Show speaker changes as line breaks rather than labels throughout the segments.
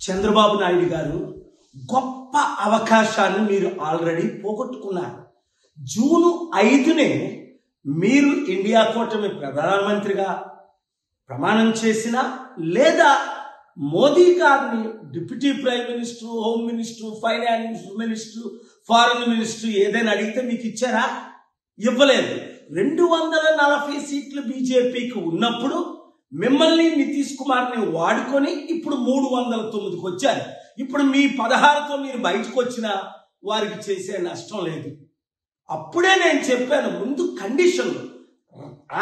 చంద్రబాబు నాయుడు గారు గొప్ప అవకాశాన్ని మీరు ఆల్రెడీ పోగొట్టుకున్నారు. జూన్ 5నే మీరు ఇండియా కూటమి ప్రధానమంత్రిగా ప్రమాణం చేసినా లేదా మోదీ గారిని deputy prime minister, home minister, finance minister, foreign minister ఏదైనా అడిగితే మీకు ఇచ్చారా? ఇవ్వలేదు. 240 సీట్లు బీజేపీకి ఉన్నప్పుడు మిమ్మల్ని నితీష్ కుమార్ని వాడుకొని ఇప్పుడు 309కి వచ్చారు. ఇప్పుడు మీ 16తో మీరు బయటకు వచ్చినా వారికి చేసే నష్టం లేదు. అప్పుడే నేను చెప్పాను, ముందు కండిషన్లు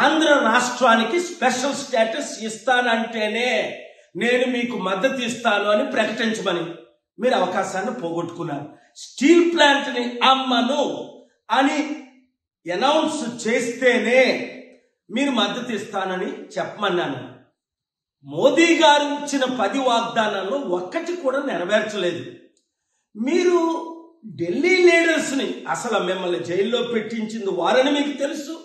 ఆంధ్ర రాష్ట్రానికి స్పెషల్ స్టేటస్ ఇస్తానంటేనే నేను మీకు మద్దతు ఇస్తాను అని ప్రకటించమని. మీరు అవకాశాన్ని పోగొట్టుకున్నారు. స్టీల్ ప్లాంట్ని అమ్మను అని అనౌన్స్ చేస్తేనే మీరు మద్దతు ఇస్తానని చెప్పమన్నాను. మోదీ గారు ఇచ్చిన 10 వాగ్దానాల్లో ఒక్కటి కూడా నెరవేర్చలేదు. మీరు ఢిల్లీ లీడర్స్ని అసలు మిమ్మల్ని జైల్లో పెట్టించింది వారని మీకు తెలుసు.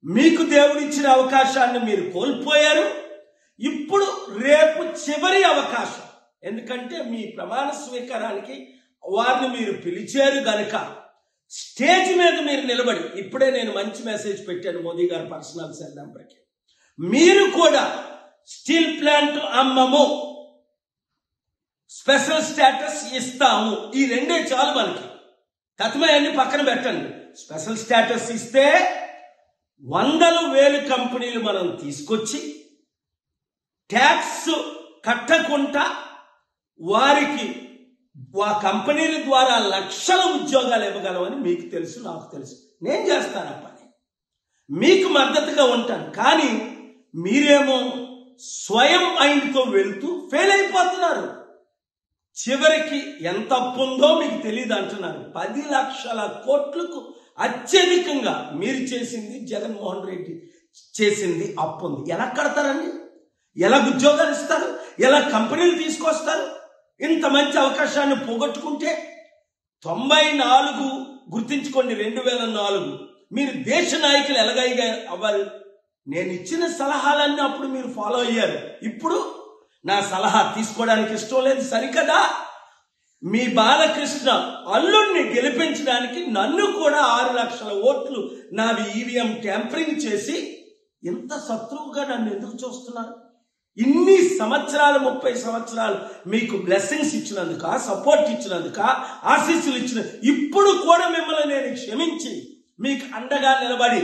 మీకు దేవుడిచ్చిన అవకాశాన్ని మీరు కోల్పోయారు. ఇప్పుడు రేపు చివరి అవకాశం, ఎందుకంటే మీ ప్రమాణ స్వీకారానికి వారిని మీరు పిలిచారు గనుక స్టేజ్ మీద మీరు నిలబడి, ఇప్పుడే నేను మంచి మెసేజ్ పెట్టాను మోదీ గారు పర్సనల్ సెల్ నెంబర్కి, మీరు కూడా స్టీల్ ప్లాంట్ అమ్మము, స్పెషల్ స్టేటస్ ఇస్తాము, ఈ రెండే చాలు మనకి. తత్మయాన్ని పక్కన పెట్టండి. స్పెషల్ స్టేటస్ ఇస్తే 100,000 కంపెనీలు మనం తీసుకొచ్చి ట్యాక్స్ కట్టకుండా వారికి ఆ కంపెనీల ద్వారా లక్షల ఉద్యోగాలు ఇవ్వగలమని మీకు తెలుసు, నాకు తెలుసు. నేను చేస్తాను ఆ పని, మీకు మద్దతుగా ఉంటాను. కానీ మీరేమో స్వయం మైండ్తో వెళ్తూ ఫెయిల్ అయిపోతున్నారు. చివరికి ఎంత అప్పు ఉందో మీకు తెలియదు అంటున్నారు. 10 లక్షల కోట్లకు అత్యధికంగా మీరు చేసింది, జగన్మోహన్ రెడ్డి చేసింది అప్పు ఉంది. ఎలా కడతారండి? ఎలా ఉద్యోగాలు ఇస్తారు? ఎలా కంపెనీలు తీసుకొస్తారు? ఇంత మంచి అవకాశాన్ని పోగొట్టుకుంటే 94 గుర్తించుకోండి, 2004 మీరు దేశ నాయకులు ఎలాగైగా అవ్వాలి. నేను ఇచ్చిన సలహాలన్నీ అప్పుడు మీరు ఫాలో అయ్యారు. ఇప్పుడు నా సలహా తీసుకోవడానికి ఇష్టం లేదు సరికదా? మీ బాలకృష్ణ అల్లుడిని గెలిపించడానికి నన్ను కూడా 6 లక్షల ఓట్లు నావి ఈవీఎం ట్యాంపరింగ్ చేసి ఇంత శత్రువుగా నన్ను ఎందుకు చూస్తున్నారు? ఇన్ని సంవత్సరాలు, 30 సంవత్సరాలు మీకు బ్లెస్సింగ్స్ ఇచ్చినందుక, సపోర్ట్ ఇచ్చినందుక, ఆశీస్సులు ఇచ్చిన, ఇప్పుడు కూడా మిమ్మల్ని నేను క్షమించి మీకు అండగా నిలబడి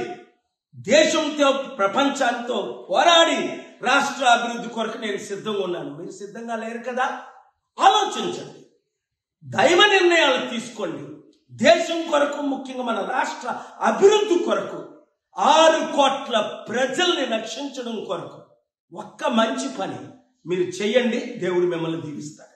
దేశంతో ప్రపంచాలతో పోరాడి రాష్ట్ర అభివృద్ధి కొరకు నేను సిద్ధంగా ఉన్నాను. మీరు సిద్ధంగా లేరు కదా? ఆలోచించండి, దైవ నిర్ణయాలు తీసుకోండి. దేశం కొరకు, ముఖ్యంగా మన రాష్ట్ర అభివృద్ధి కొరకు, 6 కోట్ల ప్రజల్ని రక్షించడం కొరకు ఒక్క మంచి పని మీరు చేయండి. దేవుడు మిమ్మల్ని దీవిస్తాడు.